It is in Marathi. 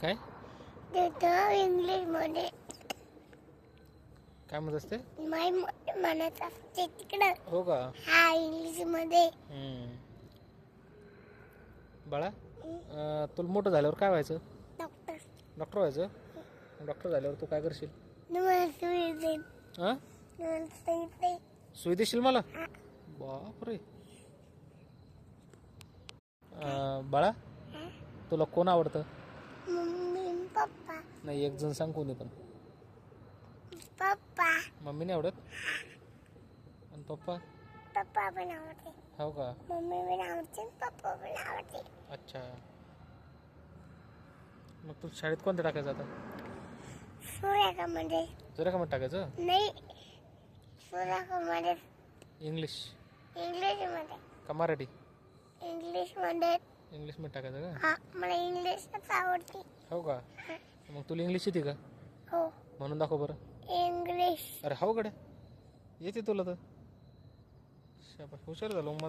काय इंग्लिश मध्ये काय म्हणत असते? माय म्हणत असते तिकडं. हो का? हा इंग्लिश मध्ये. बाळा तुला मोठं झाल्यावर काय व्हायचं? डॉक्टर. डॉक्टर व्हायचं? डॉक्टर झाल्यावर तू काय करशील? मला सुई देईन. हां मला सुई देईन. सुई देशील मला? बापरे. बाळा तुला कोण आवडतं? मम्मी आणि पप्पा. नाही एक जण सांग कोणी पण. पप्पा. मम्मी नाही आवडत? आणि पप्पा? पप्पा पण आवडते. हो का? मम्मी पण आवडते, पप्पा पण आवडते. अच्छा. मग तू शाळेत कोणत्या टाकायचं आता? सुरेखामध्ये. सुरेखामध्ये टाकायचं? नाही, सुरेखामध्ये. इंग्लिश इंग्लिश मध्ये. का मराठी? इंग्लिश मध्ये. इंग्लिशमध्ये टाकायचं का? हा, मला इंग्लिशच आवडते. हो का? मग तुला इंग्लिश येते का? हो. म्हणून दाखव बरं. इंग्लिश. अरे हो गड्या येते तुला तर. शाबास हुशार झालो.